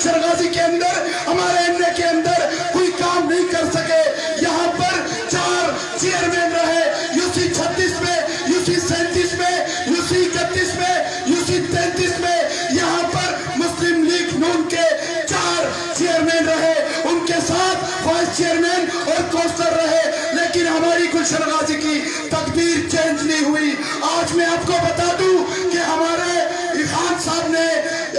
गुलशन गाजी के अंदर, हमारे एमए के अंदर कोई काम नहीं कर सके। यहाँ पर 4 चेयरमैन रहे, यूसी 36 में, यूसी 37 में, यूसी 31 में, यूसी 33 में। यहाँ पर मुस्लिम लीग नून के 4 चेयरमैन रहे, उनके साथ वाइस चेयरमैन और काउंसलर रहे, लेकिन हमारी गुलशन गाजी की तकदीर चेंज नहीं हुई। आज मैं आपको बता दूं कि हमारे खान साहब ने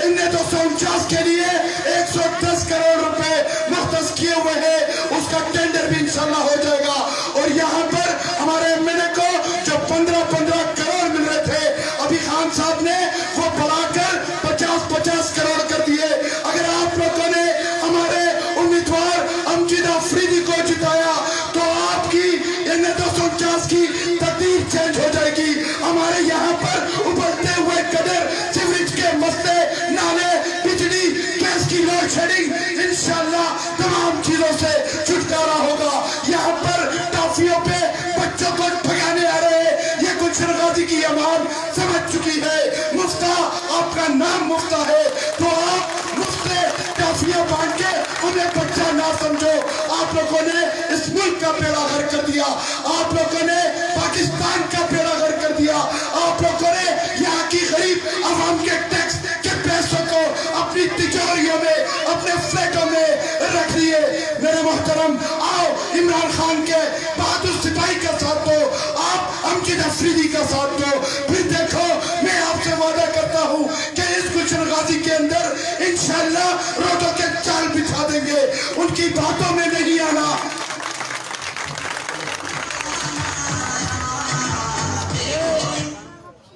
इन्हें 249 के लिए 110 करोड़ रुपए मुख्तस किए हुए हैं, उसका टेंडर भी इंशाल्लाह हो जाएगा। और यहाँ पर हमारे एमएलए को जो 15-15 करोड़ मिल रहे थे, अभी खान साहब ने वो बढ़ाकर 50-50 करोड़ कर दिए। अगर आप लोगों ने हमारे उम्मीदवार अमजद अफरीदी को जिताया तो आपकी इन्हें 249 की तकदीर चेंज हो जाएगी। हमारे यहाँ पर उभरते हुए कदर, सीवरेज के मसले, नाले, बिजली, गैस की लोड शेडिंग, इंशाल्लाह तमाम चीजों से छुटकारा होगा। यहाँ पर टाफियों पे बच्चों को भगाने आ रहे हैं, ये गुलशन गाजी की आवाम समझ चुकी है। मुफ्ता, आपका नाम मुफ्ता है तो आप मुफ्ते टाफियां बांध के हमें बच्चा ना समझो। आप लोगों ने इस मुल्क का बेड़ा गर्क कर दिया, आप लोगों ने पाकिस्तान का बेड़ा गर्क कर दिया, आप लोगों ने यहाँ की गरीब आवाम के टैक्स के पैसों को अपनी तिजोरियों में, अपने फ्लैटों में रख लिए। मेरे मोहतरम, आओ इमरान खान के बहादुर सिपाही का साथ दो, आप अमजद अफरीदी का साथ दो, फिर देखो मैं आपसे वादा करता हूँ कि इस गुलशन गाजी के अंदर इंशाल्लाह रोडों के चाल बिछा देंगे, उनकी बातों में नहीं आना।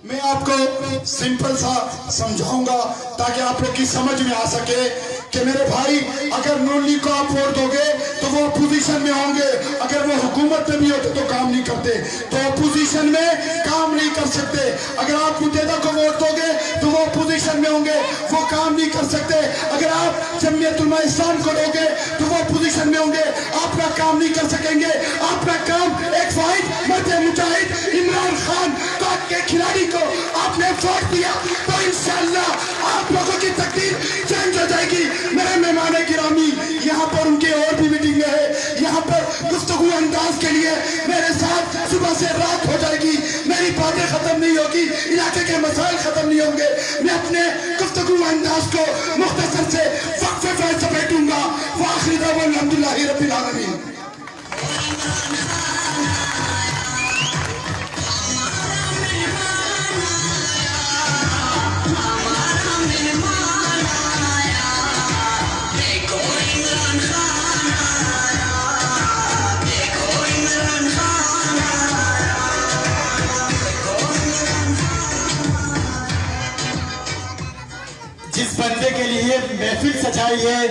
मैं आपको सिंपल सा समझाऊंगा ताकि आप लोग की समझ में आ सके कि मेरे भाई, अगर नून लीग को आप वोट दोगे तो वो अपोजिशन में होंगे, अगर वो हुकूमत में भी होते तो काम नहीं करते, तो अपोजिशन में काम नहीं कर सकते। अगर आप मुतेहदा को वोट दोगे तो वो अपोजिशन में होंगे, वो काम नहीं कर सकते। अगर आप जमीयत उलमा इस्लाम को दोगे तो वो अपोजिशन में होंगे, आपका काम नहीं कर सकेंगे। आपका काम एक वाहिद मर्द मुजाहिद इमरान खान के खिलाड़ी को आपने वोट दिया तो इंशाल्लाह आप लोगों की तकदीर चेंज हो जाएगी। मेरे मेहमान गिरामी, यहाँ पर उनके और भी मीटिंग है, यहाँ पर गुफ्तगू अंदाज के लिए मेरे साथ सुबह से रात हो जाएगी, मेरी बातें खत्म नहीं होगी, इलाके के मसाइल खत्म नहीं होंगे। मैं अपने गुफ्तगू अंदाज को मुख्तसर से वक्फे पर समेटूंगा। वाखिर दावा अल्हम्दुलिल्लाहि रब्बिल आलमीन। जिस बंदे के लिए महफिल सजाई है,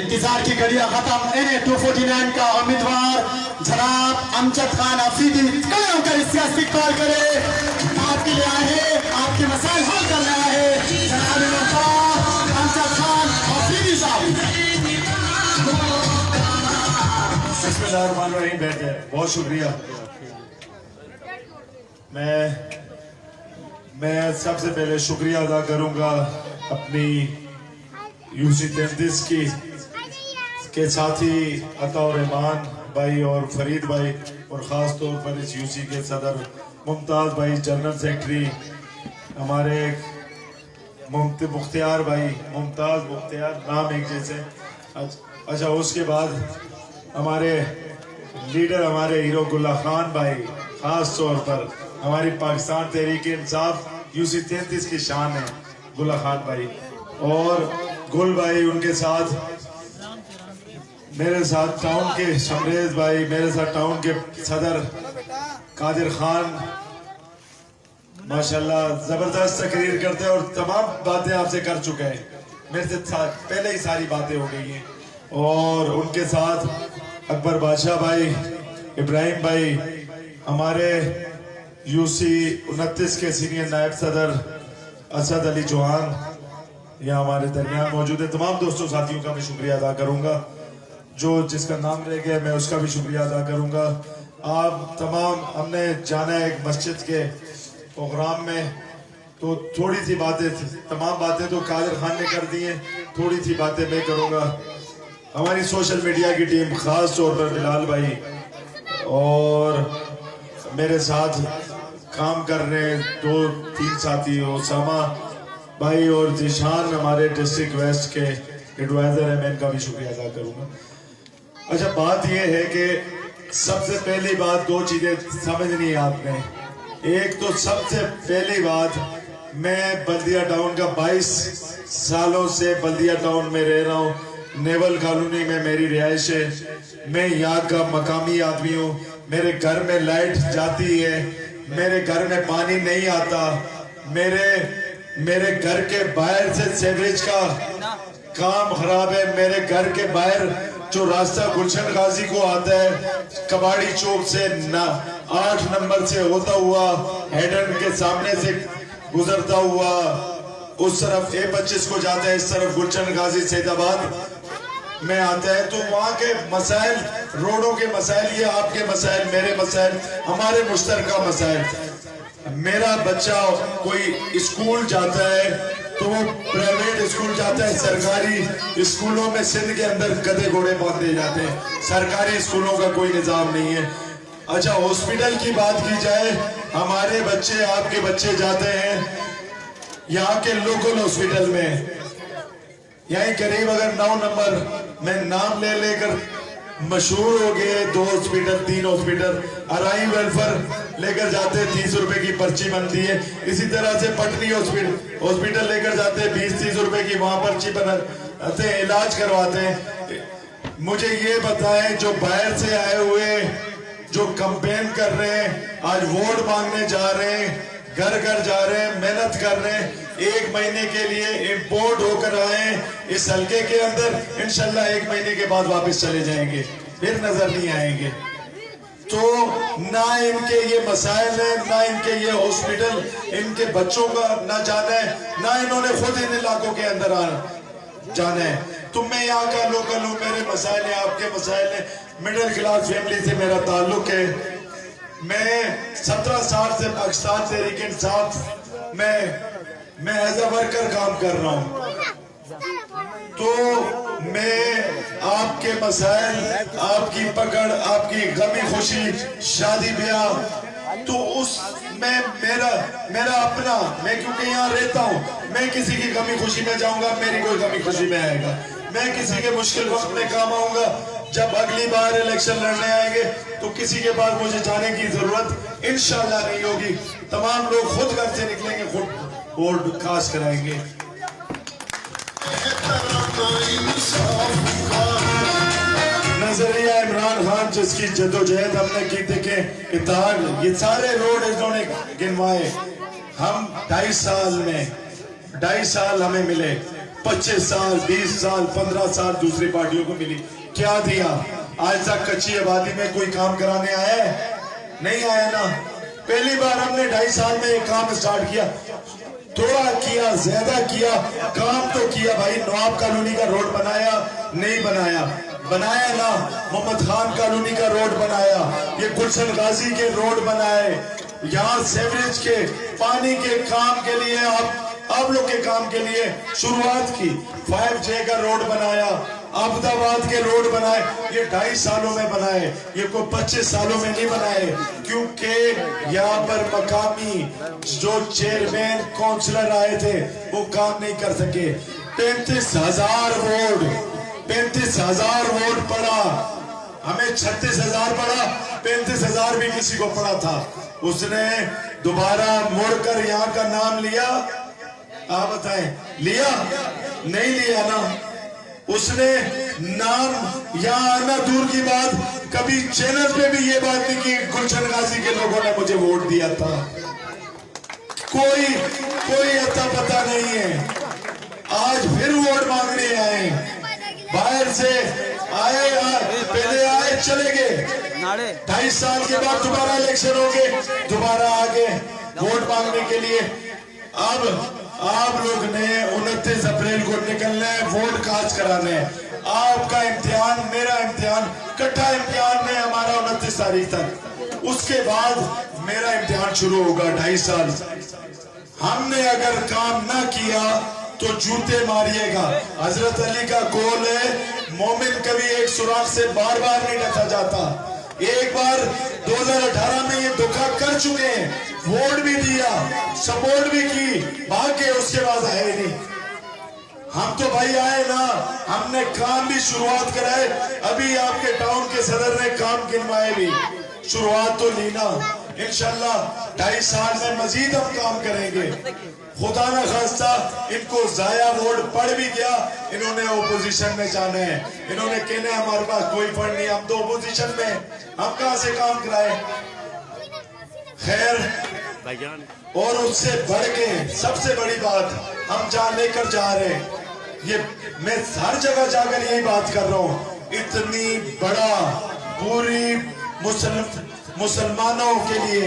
इंतजार की घड़ियां खत्म। एनए 249 का उम्मीदवार जनाब अमजद खान अफरीदी खड़े होकर इसका इस्तेमाल करे। आपके लिए आए हैं, आपके मसाइल हल करने आए हैं जनाब अमजद खान अफरीदी साहब। बिस्मिल्लाहिर्रहमानिर्रहीम। बैठे, बहुत शुक्रिया। मैं सबसे पहले शुक्रिया अदा करूंगा अपनी यूसी 33 की के साथी अताउर रहमान भाई और फरीद भाई, और ख़ास तौर पर इस यूसी के सदर मुमताज़ भाई, जनरल सेक्रेटरी हमारे मुख्तियार भाई, मुमताज़ मुख्तियार, नाम एक जैसे। अच्छा, उसके बाद हमारे लीडर हमारे हीरो गुल्ला खान भाई, ख़ास तौर पर हमारी पाकिस्तान तहरीक इंसाफ यूसी 33 की शान है गुल्ला खान भाई, और गुल भाई, उनके साथ मेरे साथ टाउन के शमरेज भाई, मेरे साथ टाउन के सदर कादिर खान, माशाल्लाह जबरदस्त तकरीर करते हैं और तमाम बातें आपसे कर चुके हैं, मेरे से पहले ही सारी बातें हो गई हैं। और उनके साथ अकबर बादशाह भाई, इब्राहिम भाई, हमारे यूसी 29 के सीनियर नायब सदर असद अली चौहान यहाँ हमारे दरमियान मौजूद है। तमाम दोस्तों साथियों का मैं शुक्रिया अदा करूँगा, जो जिसका नाम रह गया मैं उसका भी शुक्रिया अदा करूँगा। आप तमाम, हमने जाना है एक मस्जिद के प्रोग्राम में, तो थोड़ी सी बातें, तमाम बातें तो कादर खान ने कर दी हैं, थोड़ी सी बातें मैं करूँगा। हमारी सोशल मीडिया की टीम, ख़ास तौर पर बिलाल भाई और मेरे साथ काम कर रहे 2-3 साथी, ओसामा भाई और जिशान हमारे डिस्ट्रिक्ट वेस्ट के एडवाइज़र हैं, मैं इनका भी शुक्रिया अदा करूँगा। अच्छा, बात यह है कि सबसे पहली बात 2 चीज़ें समझनी है आपने। एक तो सबसे पहली बात, मैं बल्दिया टाउन का 22 सालों से बल्दिया टाउन में रह रहा हूँ। नेवल कॉलोनी में मेरी रिहाइश है। मैं यहाँ का मकामी आदमी हूँ। मेरे घर में लाइट जाती है, मेरे घर में पानी नहीं आता, मेरे घर के बाहर से सीवरेज का काम खराब है। मेरे घर के बाहर जो रास्ता गुलशन गाजी को आता है, कबाड़ी चौक से 8 नंबर से होता हुआ हेडन के सामने से गुजरता हुआ उस तरफ A25 को जाता है, इस तरफ गुलशन गाजी सैदाबाद में आता है, तो वहाँ के मसाइल, रोडों के मसाइल, ये आपके मसाइल, मेरे मसाइल, हमारे मुश्तरका मसाइल। मेरा बच्चा कोई स्कूल जाता है तो वो प्राइवेट स्कूल जाता है, सरकारी स्कूलों में सिंध के अंदर गधे घोड़े बांधे जाते हैं, सरकारी स्कूलों का कोई निजाम नहीं है। अच्छा, हॉस्पिटल की बात की जाए, हमारे बच्चे, आपके बच्चे जाते हैं यहाँ के लोकल हॉस्पिटल में, यहीं करीब अगर 9 नंबर में नाम ले लेकर मशहूर हो गए, 2 हॉस्पिटल 3 हॉस्पिटल, अराई वेलफेयर लेकर जाते 30 रुपए की पर्ची बनती है। इसी तरह से पटनी हॉस्पिटल लेकर जाते 20-30 रुपए की, वहां पर्ची बनाते हैं, इलाज करवाते हैं। मुझे ये बताएं, जो बाहर से आए हुए जो कैंपेन कर रहे हैं, आज वोट मांगने जा रहे हैं, घर घर जा रहे हैं, मेहनत कर रहे हैं, 1 महीने के लिए इंपोर्ट होकर आए इस हल्के के अंदर, इंशाल्लाह 1 महीने के बाद वापस चले जाएंगे, फिर नजर नहीं आएंगे। तो ना इनके ये मसाइल है, ना इनके ये हॉस्पिटल, इनके बच्चों का ना जाना है, ना इन्होंने खुद इन इलाकों के अंदर जाना है। तो मैं यहाँ का लोकल हूँ, मेरे मसाइल है, आपके मसाइल है, मिडिल क्लास फैमिली से मेरा ताल्लुक है। मैं 17 साल से पाकिस्तान तहरीक इंसाफ मैं एज ए वर्कर काम कर रहा हूँ। तो मैं आपके मसाइल, आपकी पकड़, आपकी गमी खुशी, शादी ब्याह, तो उस मैं मेरा अपना, मैं क्योंकि यहाँ रहता हूँ, मैं किसी की गमी खुशी में जाऊंगा, मेरी कोई गमी खुशी में आएगा। मैं किसी के मुश्किल वक्त में काम आऊंगा। जब अगली बार इलेक्शन लड़ने आएंगे तो किसी के पास मुझे जाने की जरूरत इंशाल्लाह नहीं होगी। तमाम लोग खुद घर से निकलेंगे, खुद वोट कास्ट कराएंगे। नजरिया इमरान खान जिसकी जदोजहद हमने की, देखे इत्तेहाद, ये सारे रोड इन्होंने गिनवाए। हम 2.5 साल हमें मिले, 25 साल, 20 साल, 15 साल दूसरी पार्टियों को मिली। क्या दिया? आज तक कच्ची आबादी में कोई काम कराने आया है? नहीं आया ना। पहली बार हमने 2.5 साल में एक काम स्टार्ट किया, थोड़ा किया, ज्यादा किया, काम तो किया भाई। नवाब कॉलोनी का रोड बनाया? नहीं बनाया। बनाया ना। मोहम्मद खान कॉलोनी का रोड बनाया, ये गुलशन गाजी के रोड बनाए, यहाँ सीवरेज के पानी के काम के लिए आप लोग के काम के लिए शुरुआत की। 5J का रोड बनाया, अहमदाबाद के रोड बनाए। ये 2.5 सालों में बनाए, ये कोई 25 सालों में नहीं बनाए, क्योंकि यहाँ पर मकामी जो चेयरमैन काउंसलर आए थे वो काम नहीं कर सके। 35,000 वोट पड़ा, हमें 36,000 पड़ा, 35,000 भी किसी को पड़ा था। उसने दोबारा मुड़कर यहाँ का नाम लिया? आप बताएं, लिया? नहीं लिया ना। उसने नाम यहाँ आना दूर की बात, कभी चैनल पे भी ये बात नहीं की गुलशन गाजी के लोगों ने मुझे वोट दिया था। कोई अता पता नहीं है। आज फिर वोट मांगने आए, बाहर से आए, पहले आए चले गए। 2.5 साल के बाद दोबारा इलेक्शन हो गए, दोबारा आ गए वोट मांगने के लिए। अब आप लोग ने 29 अप्रैल को निकलना है, वोट कास्ट कराने। आपका इम्तिहान, मेरा इम्तिहान, इकट्ठा इम्तिहान है हमारा 29 तारीख तक। उसके बाद मेरा इम्तिहान शुरू होगा। 2.5 साल हमने अगर काम ना किया तो जूते मारिएगा। हजरत अली का कौल है, मोमिन कभी एक सुराख से बार बार नहीं डसा जाता। एक बार 2018 में ये धोखा कर चुके हैं, वोट भी दिया, सपोर्ट भी की, भाग के उसके बाद है ही नहीं। हम तो भाई आए ना, हमने काम भी शुरुआत कराए, अभी आपके टाउन के सदर ने काम गिनवाए भी, शुरुआत तो ली ना। इंशाल्लाह 2.5 साल में मजीद हम काम करेंगे। खुदा ना खास्ता इनको जाया वोट पड़ भी गया, इन्होंने ओपोजिशन में जाना है, इन्होंने कहना है हमारे पास कोई फंड नहीं, हम तो ओपोजिशन में, हम कहां से काम कराए। खैर, और उससे बढ़ के सबसे बड़ी बात हम जहां लेकर जा रहे हैं, ये मैं हर जगह जाकर यही बात कर रहा हूं, इतनी बड़ा पूरी मुसलमानों के लिए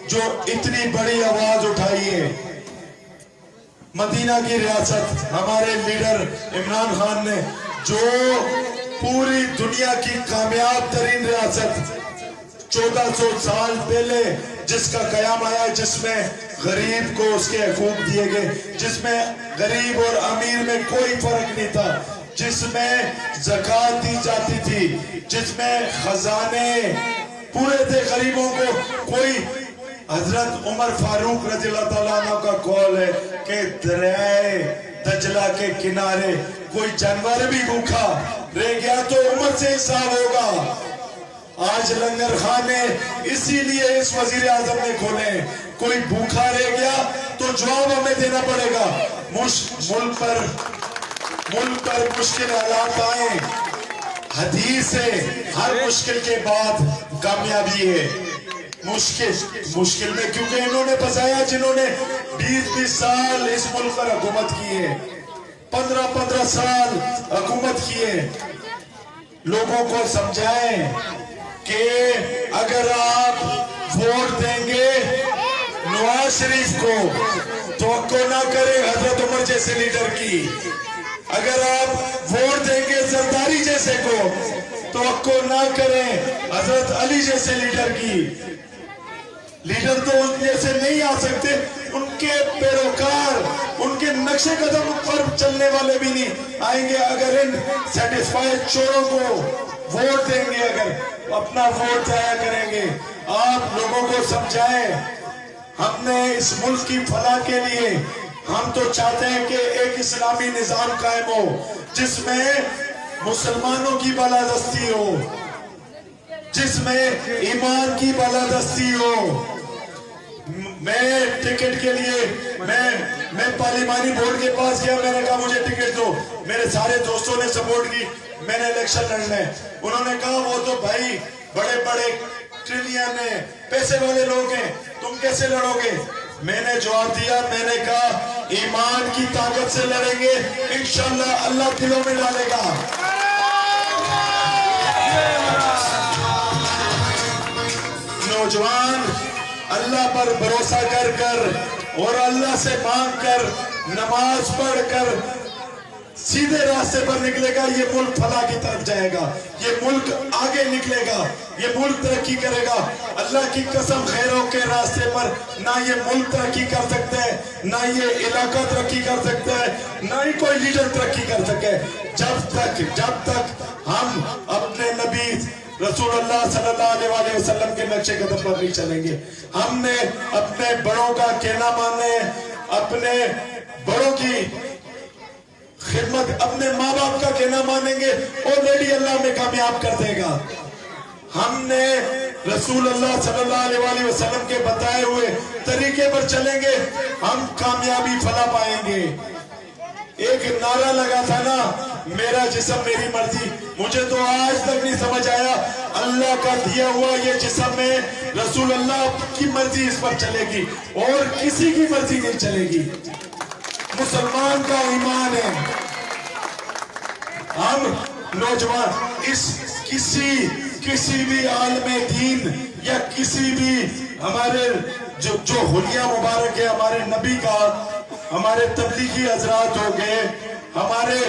जो इतनी बड़ी आवाज उठाई है, मदीना की रियासत हमारे लीडर इमरान खान ने, जो पूरी दुनिया की कामयाब तरीन रियासत 1400 साल पहले जिसका कयाम आया, जिसमें गरीब को उसके हकूक दिए गए, जिसमें गरीब और अमीर में कोई फर्क नहीं था, जिसमें ज़कात दी जाती थी, जिसमें खजाने पूरे थे गरीबों को। कोई हजरत उमर फारूक रज़ियल्लाहु ताला अन्हु का कौल है कि दरियाए दजला के किनारे कोई जानवर भी भूखा रह गया तो उमर से हिसाब होगा। आज लंगर खाने इसीलिए इस वजीर आजम ने खोले, कोई भूखा रह गया तो जवाब हमें देना पड़ेगा। मुल्क पर मुश्किल हालात आए, हदीस है हर मुश्किल के बाद कामयाबी है। मुश्किल में क्योंकि इन्होंने फंसाया, जिन्होंने 20-20 साल इस मुल्क पर हुकूमत की है, 15-15 साल हुकूमत की है। लोगों को समझाएं कि अगर आप वोट देंगे नवाज शरीफ को तो ना करें हजरत उमर जैसे लीडर की, अगर आप वोट देंगे जरदारी जैसे को तो ना करें हजरत अली जैसे लीडर की। लीडर तो उन जैसे नहीं आ सकते, उनके पैरोकार, उनके नक्शे कदम पर चलने वाले भी नहीं आएंगे। अगर इन सेटिस्फाइड चोरों को वोट देंगे, अगर अपना वोट जाया करेंगे, आप लोगों को समझाएं। हमने इस मुल्क की फलाह के लिए हम तो चाहते हैं कि एक इस्लामी निजाम कायम हो, जिसमें मुसलमानों की बालादस्ती हो, जिसमें ईमान की बालादस्ती हो। मैं टिकट के लिए मैं पार्लिमानी बोर्ड के पास गया, मैंने कहा मुझे टिकट दो, मेरे सारे दोस्तों ने सपोर्ट की, मैंने इलेक्शन लड़ना है। उन्होंने कहा वो तो भाई बड़े बड़े ट्रिलियन है, पैसे वाले लोग हैं, तुम कैसे लड़ोगे। मैंने जवाब दिया, मैंने कहा ईमान की ताकत से लड़ेंगे, इंशाल्लाह अल्लाह दिलों में डालेगा। नौजवान अल्लाह पर भरोसा कर कर और अल्लाह से मांग कर नमाज पढ़ कर सीधे रास्ते पर निकलेगा, ये मुल्क फलाह की तरफ जाएगा, ये मुल्क आगे निकलेगा, ये मुल्क तरक्की करेगा। अल्लाह की कसम खैरों के रास्ते पर ना ये मुल्क तरक्की कर सकते हैं, ना ये इलाका तरक्की कर सकता है, ना ही कोई लीडर तरक्की कर सके, जब तक हम अपने नबी रसूलुल्लाह सल्लल्लाहु अलैहि वसल्लम के नक्शे कदम पर नहीं चलेंगे। हमने अपने बड़ों का कहना माने, अपने बड़ों की खिदमत, अपने माँ बाप का कहना मानेंगे, ऑलरेडी अल्लाह में कामयाब कर देगा। हमने रसूलुल्लाह सल्लल्लाहु अलैहि वसल्लम के बताए हुए तरीके पर चलेंगे, हम कामयाबी फला पाएंगे। एक नारा लगा था ना, मेरा जिस्म मेरी मर्जी, मुझे तो आज तक नहीं समझ आया, अल्लाह का दिया हुआ ये जिस्म में रसूलुल्लाह की मर्जी इस पर चलेगी और किसी की मर्जी नहीं चलेगी। मुसलमान का ईमान है। हम नौजवान इस किसी भी आलमे दीन या किसी भी हमारे जो हुलिया मुबारक है हमारे नबी का, हमारे तबलीगी हजरात हो गए, हमारे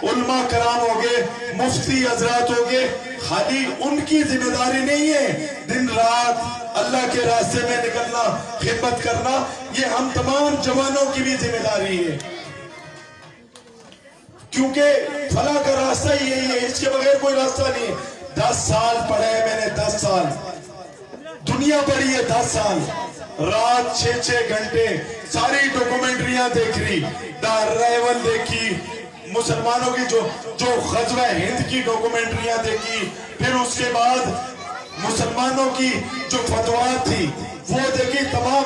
उलमा कराम हो गए, मुफ्ती हजरात हो गए, खाली उनकी जिम्मेदारी नहीं है दिन रात अल्लाह के रास्ते में निकलना, खिदमत करना, ये हम तमाम जवानों की भी जिम्मेदारी है, क्योंकि फलाह का रास्ता ही यही है, इसके बगैर कोई रास्ता नहीं है। 10 साल पढ़े हैं मैंने, 10 साल दुनिया पढ़ी है, 10 साल रात 6-6 घंटे सारी डॉक्यूमेंट्रियां देख रही, द अराइवल देखी, मुसलमानों की जो गज़वा हिंद की डॉक्यूमेंट्रियां देखी, फिर उसके बाद मुसलमानों की जो फतवा थी वो देखी, तमाम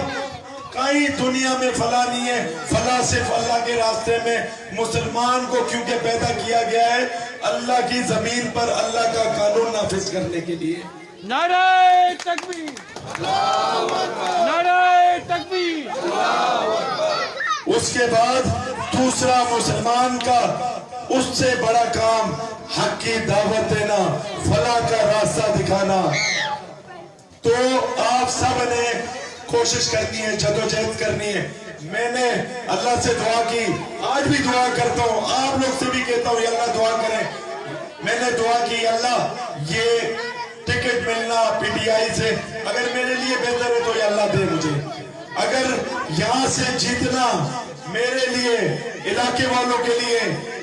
कहीं दुनिया में फला नहीं है, फला सिर्फ अल्लाह के रास्ते में मुसलमान को क्योंकि पैदा किया गया है अल्लाह की जमीन पर अल्लाह का कानून नाफिज करने के लिए। नारे तकबीर, नारे तकबीर। उसके बाद दूसरा मुसलमान का उससे बड़ा काम हक की दावत देना, फला का रास्ता दिखाना। तो आप सब ने कोशिश करनी है, जदोजहद करनी है। मैंने अल्लाह से दुआ की, आज भी दुआ करता हूँ, आप लोग से भी कहता हूँ अल्लाह दुआ करें। मैंने दुआ की अल्लाह ये टिकट मिलना पीटीआई से अगर मेरे लिए बेहतर है तो ये अल्लाह दे मुझे, अगर यहाँ से जीतना मेरे लिए, इलाके वालों के लिए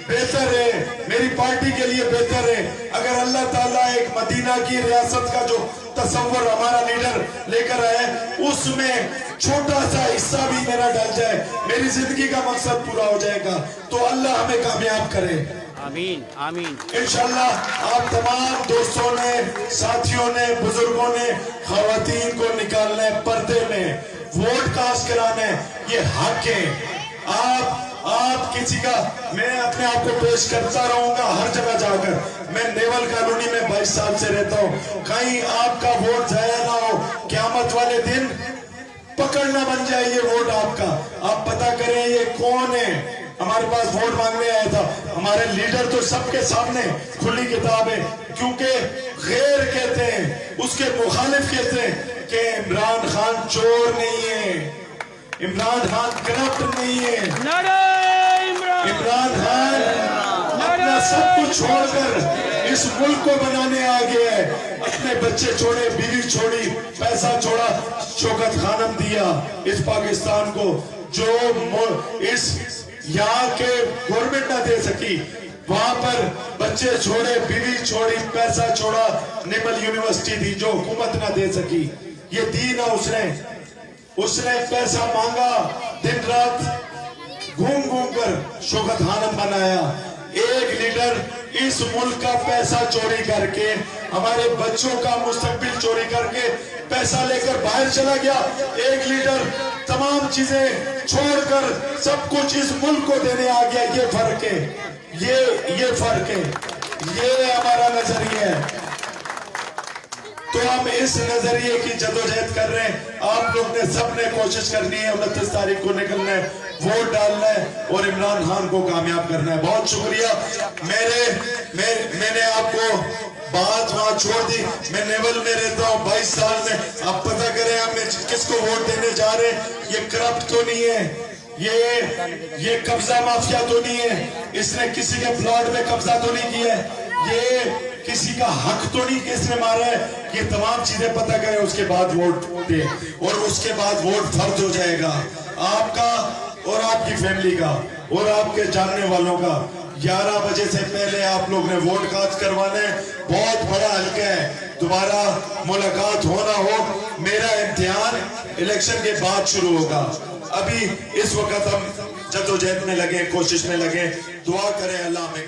बेहतर है, मेरी पार्टी के लिए बेहतर है, अगर अल्लाह ताला एक मदीना की रियासत का जो तस्वर हमारा लीडर लेकर आए उसमें छोटा सा हिस्सा भी मेरा डल जाए, मेरी जिंदगी का मकसद पूरा हो जाएगा, तो अल्लाह हमें कामयाब करे। आमीन आमीन। इंशाल्लाह आप तमाम दोस्तों ने, साथियों ने, बुजुर्गों ने खवातीन को निकालना है पर्दे में, वोट कास्ट कराना है, ये हक है। आप किसी का, मैं अपने आप को पेश करता रहूंगा हर जगह जाकर। मैं नेवल कॉलोनी में 22 साल से रहता हूँ, कहीं आपका वोट जाया ना हो, क़यामत वाले दिन पकड़ना बन जाए ये वोट आपका। आप पता करें ये कौन है, हमारे पास वोट मांगने आया था, हमारे लीडर तो सबके सामने खुली किताब है, क्योंकि गैर कहते हैं, उसके मुखालिफ कहते हैं कि इमरान खान चोर नहीं है, इमरान खान करप्ट नहीं है, इमरान खान अपना सब कुछ छोड़कर इस मुल्क को बनाने आ गया है, अपने बच्चे छोड़े, बीवी छोड़ी, पैसा छोड़ा, शौकत खानम दिया इस पाकिस्तान को, जो इस यहाँ के गवर्नमेंट ना दे सकी, वहां पर बच्चे छोड़े, बीवी छोड़ी, पैसा छोड़ा, नेवल यूनिवर्सिटी दी जो हुकूमत ना दे सकी, ये दी ना उसने पैसा मांगा, दिन रात घूम घूम कर शौकत खानम बनाया। एक लीडर इस मुल्क का पैसा चोरी करके, हमारे बच्चों का मुस्तकबिल चोरी करके पैसा लेकर बाहर चला गया, एक लीडर तमाम चीजें छोड़कर सब कुछ इस मुल्क को देने आ गया। ये फर्क है, ये फर्क है, ये हमारा नजरिया है। तो हम इस नजरिए की जदोजहद कर रहे हैं। आप लोग ने सबने कोशिश करनी है, 29 तारीख को निकलना है, वोट डालना है और इमरान खान को कामयाब करना है। बहुत शुक्रिया। मैंने आपको बात वहां छोड़ दी, मैं नेवल में रहता हूँ 22 साल में। आप पता करें हम किसको वोट देने जा रहे हैं। ये करप्ट तो नहीं है, ये कब्जा माफिया तो नहीं है, इसने किसी के प्लॉट में कब्जा तो नहीं किया है, ये किसी का हक तो नहीं किसने मारा है। ये तमाम चीजें पता करें, उसके बाद वोट दे और उसके बाद वोट फर्ज हो जाएगा आपका और आपकी फैमिली का और आपके जानने वालों का। 11 बजे से पहले आप लोग ने वोट कास्ट करवाने, बहुत बड़ा हल्का है, दोबारा मुलाकात होना हो, मेरा इम्तिहान इलेक्शन के बाद शुरू होगा। अभी इस वक्त हम जद्दोजहद में लगे, कोशिश में लगे, दुआ करें अल्लाह हमें